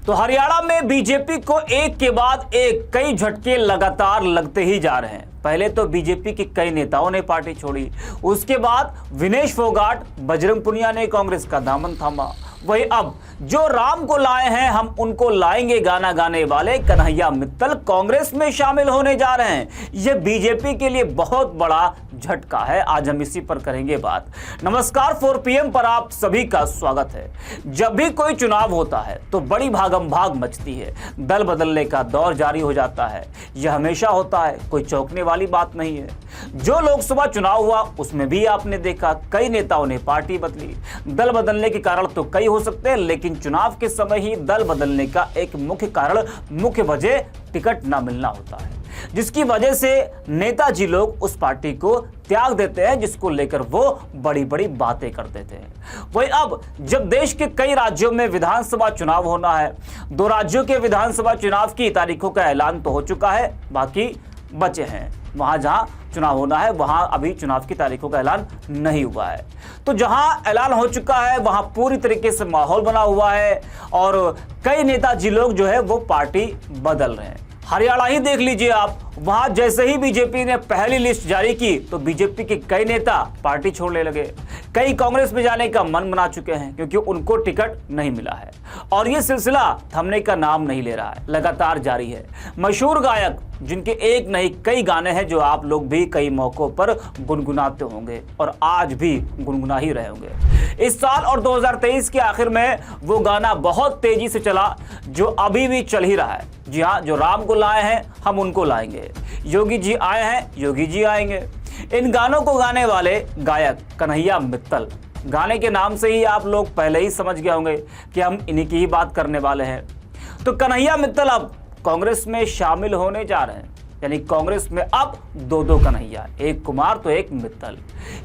तो हरियाणा में बीजेपी को एक के बाद एक कई झटके लगातार लगते ही जा रहे हैं। पहले तो बीजेपी के कई नेताओं ने पार्टी छोड़ी, उसके बाद विनेश फोगाट, बजरंग पुनिया ने कांग्रेस का दामन थामा। वही अब जो राम को लाए हैं हम उनको लाएंगे गाना गाने वाले कन्हैया मित्तल कांग्रेस में शामिल होने जा रहे हैं। यह बीजेपी के लिए बहुत बड़ा झटका है। आज हम इसी पर करेंगे बात। नमस्कार, 4 PM पर आप सभी का स्वागत है। जब भी कोई चुनाव होता है तो बड़ी भागम भाग मचती है, दल बदलने का दौर जारी हो जाता है। यह हमेशा होता है, कोई चौंकने वाली बात नहीं है। जो लोकसभा चुनाव हुआ उसमें भी आपने देखा कई नेताओं ने पार्टी बदली। दल बदलने के कारण तो कई हो सकते हैं, लेकिन चुनाव के समय ही दल बदलने का एक मुख्य कारण, मुख्य वजह टिकट ना मिलना होता है, जिसकी वजह से नेताजी लोग उस पार्टी को त्याग देते हैं, जिसको लेकर वो बड़ी बड़ी बातें कर देते हैं। वही अब जब देश के कई राज्यों में विधानसभा चुनाव होना है, 2 राज्यों के विधानसभा चुनाव की तारीखों का ऐलान तो हो चुका है, बाकी बचे हैं। वहां जहां चुनाव होना है वहां अभी चुनाव की तारीखों का ऐलान नहीं हुआ है। तो जहां ऐलान हो चुका है वहां पूरी तरीके से माहौल बना हुआ है और कई नेताजी लोग जो है वो पार्टी बदल रहे हैं। हरियाणा ही देख लीजिए आप, वहां जैसे ही बीजेपी ने पहली लिस्ट जारी की तो बीजेपी के कई नेता पार्टी छोड़ने लगे। कई कांग्रेस में जाने का मन बना चुके हैं क्योंकि उनको टिकट नहीं मिला है और यह सिलसिला थमने का नाम नहीं ले रहा है, लगातार जारी है। मशहूर गायक जिनके एक नहीं कई गाने हैं जो आप लोग भी कई मौकों पर गुनगुनाते होंगे और आज भी गुनगुना ही रहे होंगे। इस साल और 2023 के आखिर में वो गाना बहुत तेजी से चला जो अभी भी चल ही रहा है। जी हाँ, जो राम को लाए हैं हम उनको लाएंगे, योगी जी आए हैं योगी जी आएंगे। इन गानों को गाने वाले गायक कन्हैया मित्तल, गाने के नाम से ही आप लोग पहले ही समझ गए होंगे कि हम इन्हीं की ही बात करने वाले हैं। तो कन्हैया मित्तल अब कांग्रेस में शामिल होने जा रहे हैं, यानी कांग्रेस में अब 2 कन्हैया, एक कुमार तो एक मित्तल।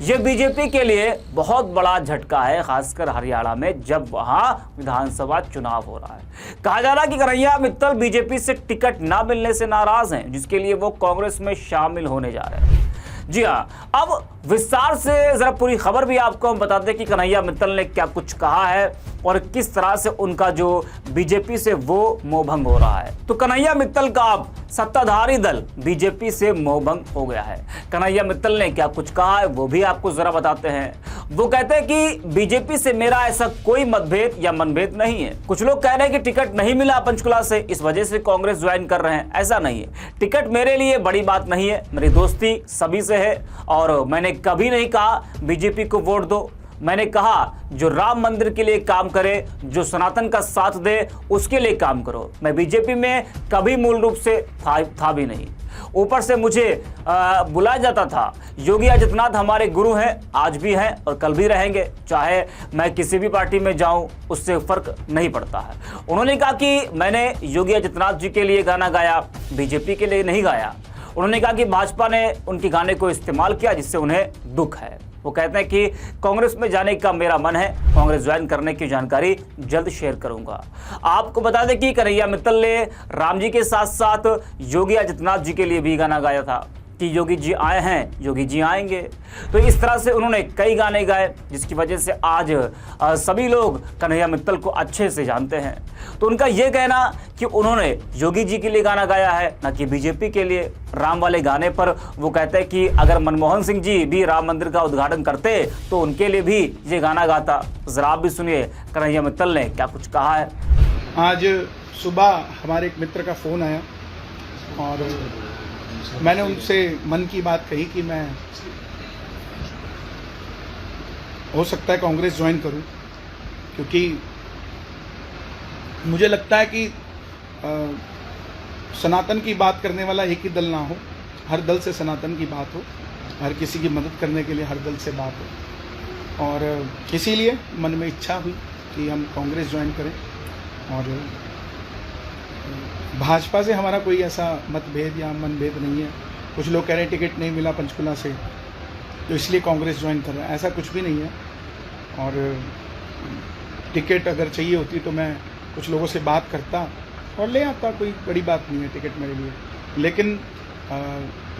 यह बीजेपी के लिए बहुत बड़ा झटका है, खासकर हरियाणा में जब वहां विधानसभा चुनाव हो रहा है। कहा जा रहा है कि कन्हैया मित्तल बीजेपी से टिकट ना मिलने से नाराज हैं, जिसके लिए वो कांग्रेस में शामिल होने जा रहे हैं। जी हाँ, अब विस्तार से जरा पूरी खबर भी आपको हम बताते हैं कि कन्हैया मित्तल ने क्या कुछ कहा है और किस तरह से उनका जो बीजेपी से वो मोहभंग हो रहा है। तो कन्हैया मित्तल का अब सत्ताधारी दल बीजेपी से मोहभंग हो गया है। कन्हैया मित्तल ने क्या कुछ कहा है वो भी आपको जरा बताते हैं। वो कहते हैं कि बीजेपी से मेरा ऐसा कोई मतभेद या मनभेद नहीं है। कुछ लोग कह रहे हैं कि टिकट नहीं मिला पंचकुला से, इस वजह से कांग्रेस ज्वाइन कर रहे हैं। ऐसा नहीं है, टिकट मेरे लिए बड़ी बात नहीं है, मेरी दोस्ती सभी से है और मैंने कभी नहीं कहा बीजेपी को वोट दो। मैंने कहा जो राम मंदिर के लिए काम करे, जो सनातन का साथ दे, उसके लिए काम करो। मैं बीजेपी में कभी मूल रूप से था भी नहीं। ऊपर से मुझे बुलाया जाता था। योगी आदित्यनाथ हमारे गुरु हैं, आज भी हैं और कल भी रहेंगे, चाहे मैं किसी भी पार्टी में जाऊं उससे फर्क नहीं पड़ता है। उन्होंने कहा कि मैंने योगी आदित्यनाथ जी के लिए गाना गाया, बीजेपी के लिए नहीं गाया। उन्होंने कहा कि भाजपा ने उनके गाने को इस्तेमाल किया जिससे उन्हें दुख है। वो कहते हैं कि कांग्रेस में जाने का मेरा मन है, कांग्रेस ज्वाइन करने की जानकारी जल्द शेयर करूंगा। आपको बता दें कि कन्हैया मित्तल ने राम जी के साथ साथ योगी आदित्यनाथ जी के लिए भी गाना गाया था कि योगी जी आए हैं योगी जी आएंगे। तो इस तरह से उन्होंने कई गाने गाए, जिसकी वजह से आज सभी लोग कन्हैया मित्तल को अच्छे से जानते हैं। तो उनका यह कहना कि उन्होंने योगी जी के लिए गाना गाया है, ना कि बीजेपी के लिए। राम वाले गाने पर वो कहते हैं कि अगर मनमोहन सिंह जी भी राम मंदिर का उद्घाटन करते तो उनके लिए भी ये गाना गाता। जरा आप भी सुनिए कन्हैया मित्तल ने क्या कुछ कहा है। आज सुबह हमारे एक मित्र का फ़ोन आया और मैंने उनसे मन की बात कही कि मैं हो सकता है कांग्रेस ज्वाइन करूं, क्योंकि मुझे लगता है कि सनातन की बात करने वाला एक ही दल ना हो, हर दल से सनातन की बात हो, हर किसी की मदद करने के लिए हर दल से बात हो। और इसीलिए मन में इच्छा हुई कि हम कांग्रेस ज्वाइन करें। और भाजपा से हमारा कोई ऐसा मतभेद या मनभेद नहीं है। कुछ लोग कह रहे हैं टिकट नहीं मिला पंचकुला से तो इसलिए कांग्रेस ज्वाइन कर रहा है, ऐसा कुछ भी नहीं है। और टिकट अगर चाहिए होती तो मैं कुछ लोगों से बात करता और ले आता, कोई बड़ी बात नहीं है टिकट मेरे लिए। लेकिन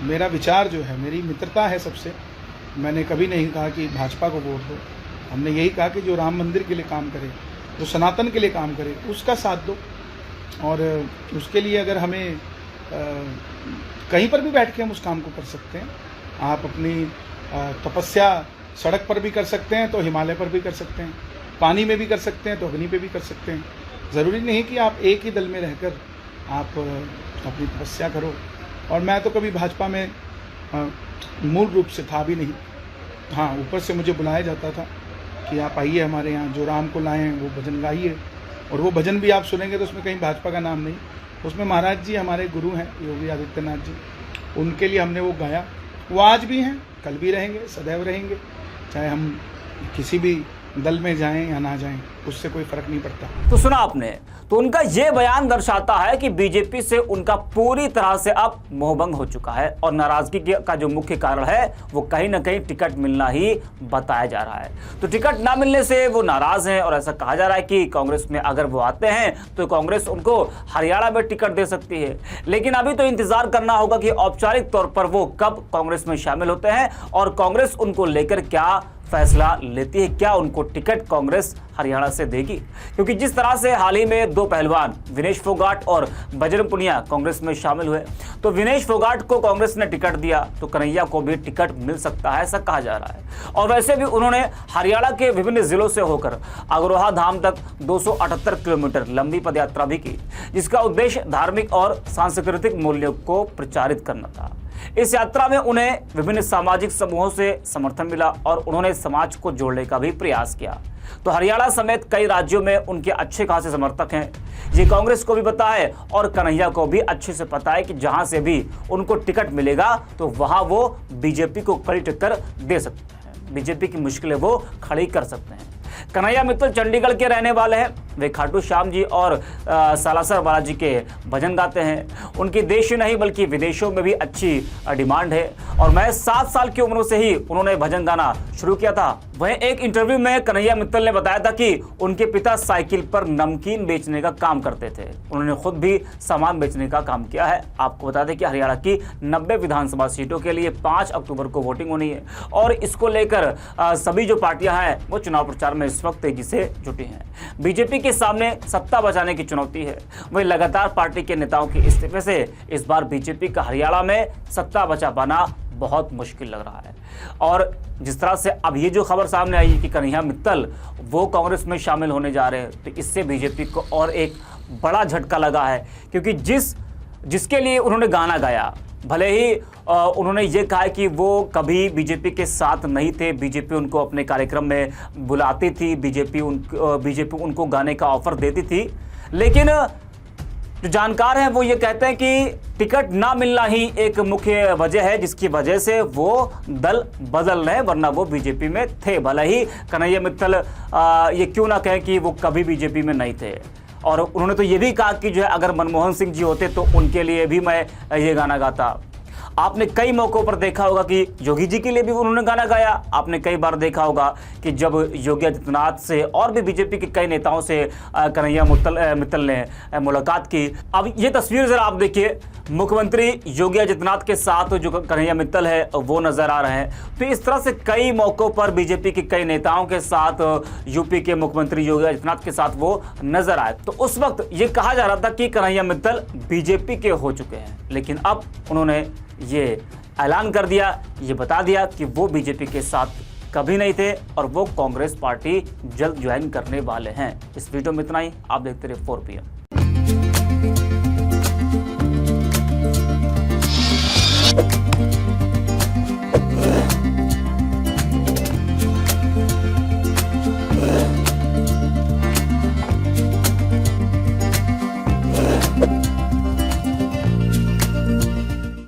मेरा विचार जो है, मेरी मित्रता है सबसे। मैंने कभी नहीं कहा कि भाजपा को वोट दो, हमने यही कहा कि जो राम मंदिर के लिए काम करे, जो सनातन के लिए काम करे, उसका साथ दो। और उसके लिए अगर हमें कहीं पर भी बैठ के हम उस काम को कर सकते हैं। आप अपनी तपस्या सड़क पर भी कर सकते हैं तो हिमालय पर भी कर सकते हैं, पानी में भी कर सकते हैं तो अग्नि पे भी कर सकते हैं। ज़रूरी नहीं कि आप एक ही दल में रहकर आप अपनी तपस्या करो। और मैं तो कभी भाजपा में मूल रूप से था भी नहीं। हाँ, ऊपर से मुझे बुलाया जाता था कि आप आइए हमारे यहाँ, जो राम को लाए हैं वो भजन गाइए। और वो भजन भी आप सुनेंगे तो उसमें कहीं भाजपा का नाम नहीं, उसमें महाराज जी हमारे गुरु हैं योगी आदित्यनाथ जी, उनके लिए हमने वो गाया। वो आज भी हैं, कल भी रहेंगे, सदैव रहेंगे, चाहे हम किसी भी दल में जाएं या ना जाएं, उससे कोई फर्क नहीं पड़ता। तो सुना आपने, तो उनका ये बयान दर्शाता है कि बीजेपी से उनका पूरी तरह से अब मोहभंग हो चुका है और नाराजगी का जो मुख्य कारण है वो कहीं ना कहीं टिकट मिलना ही बताया जा रहा है। तो टिकट ना मिलने से वो नाराज हैं और ऐसा कहा जा रहा है कि कांग्रेस में अगर वो आते हैं तो कांग्रेस उनको हरियाणा में टिकट दे सकती है। लेकिन अभी तो इंतजार करना होगा कि औपचारिक तौर पर वो कब कांग्रेस में शामिल होते हैं और कांग्रेस उनको लेकर क्या फैसला लेती है, क्या उनको टिकट कांग्रेस हरियाणा से देगी। क्योंकि जिस तरह से हाल ही में दो पहलवान विनेश फोगाट और बजरंग पुनिया कांग्रेस में शामिल हुए, तो विनेश फोगाट को कांग्रेस ने टिकट दिया तो कन्हैया को भी टिकट मिल सकता है, ऐसा कहा जा रहा है। और वैसे भी उन्होंने हरियाणा के विभिन्न जिलों से होकर अग्रोहा धाम तक 278 किलोमीटर लंबी पदयात्रा भी की, जिसका उद्देश्य धार्मिक और सांस्कृतिक मूल्यों को प्रचारित करना था। इस यात्रा में उन्हें विभिन्न सामाजिक समूहों से समर्थन मिला और उन्होंने समाज को जोड़ने का भी प्रयास किया। तो हरियाणा समेत कई राज्यों में उनके अच्छे खासे समर्थक हैं। ये कांग्रेस को भी पता है और कन्हैया को भी अच्छे से पता है कि जहां से भी उनको टिकट मिलेगा तो वहां वो बीजेपी को कड़ी टक्कर दे सकते हैं, बीजेपी की मुश्किलें वो खड़ी कर सकते हैं। कन्हैया मित्तल चंडीगढ़ के रहने वाले हैं। वे खाटू श्याम जी और सालासर बालाजी के भजन गाते हैं। उनकी देश ही नहीं बल्कि विदेशों में भी अच्छी डिमांड है और मैं 7 साल की उम्र से ही उन्होंने भजन गाना शुरू किया था। वहीं एक इंटरव्यू में कन्हैया मित्तल ने बताया था कि उनके पिता साइकिल पर नमकीन बेचने का काम करते थे। उन्होंने खुद भी सामान बेचने का काम किया है। आपको बता दें कि हरियाणा की 90 विधानसभा सीटों के लिए 5 अक्टूबर को वोटिंग होनी है और इसको लेकर सभी जो पार्टियां हैं वो चुनाव प्रचार में इस वक्त तेजी से जुटी हैं। बीजेपी के सामने सत्ता बचाने की चुनौती है। वही लगातार पार्टी के नेताओं के इस्तीफे से इस बार बीजेपी का हरियाणा में सत्ता बचा पाना बहुत मुश्किल लग रहा है। और जिस तरह से अब ये जो खबर सामने आई कि कन्हैया मित्तल वो कांग्रेस में शामिल होने जा रहे हैं, तो इससे बीजेपी को और एक बड़ा झटका लगा है। क्योंकि जिसके लिए उन्होंने गाना गाया, भले ही उन्होंने ये कहा कि वो कभी बीजेपी के साथ नहीं थे, बीजेपी उनको अपने कार्यक्रम में बुलाती थी, बीजेपी उनको गाने का ऑफर देती थी, लेकिन जो जानकार हैं वो ये कहते हैं कि टिकट ना मिलना ही एक मुख्य वजह है जिसकी वजह से वो दल बदल रहे हैं, वरना वो बीजेपी में थे। भले ही कन्हैया मित्तल ये क्यों ना कहें कि वो कभी बीजेपी में नहीं थे। और उन्होंने तो ये भी कहा कि जो है अगर मनमोहन सिंह जी होते तो उनके लिए भी मैं ये गाना गाता। आपने कई मौक़ों पर देखा होगा कि योगी जी के लिए भी उन्होंने गाना गाया। आपने कई बार देखा होगा कि जब योगी आदित्यनाथ से और भी बीजेपी के कई नेताओं से कन्हैया मित्तल ने मुलाकात की। अब ये तस्वीर ज़रा आप देखिए, मुख्यमंत्री योगी आदित्यनाथ के साथ जो कन्हैया मित्तल है वो नज़र आ रहे हैं। तो इस तरह से कई मौक़ों पर बीजेपी के कई नेताओं के साथ यूपी के मुख्यमंत्री योगी आदित्यनाथ के साथ वो नज़र आए। तो उस वक्त ये कहा जा रहा था कि कन्हैया मित्तल बीजेपी के हो चुके हैं, लेकिन अब उन्होंने ये ऐलान कर दिया, ये बता दिया कि वो बीजेपी के साथ कभी नहीं थे और वो कांग्रेस पार्टी जल्द ज्वाइन करने वाले हैं। इस वीडियो में इतना ही। आप देखते रहिए 4PM।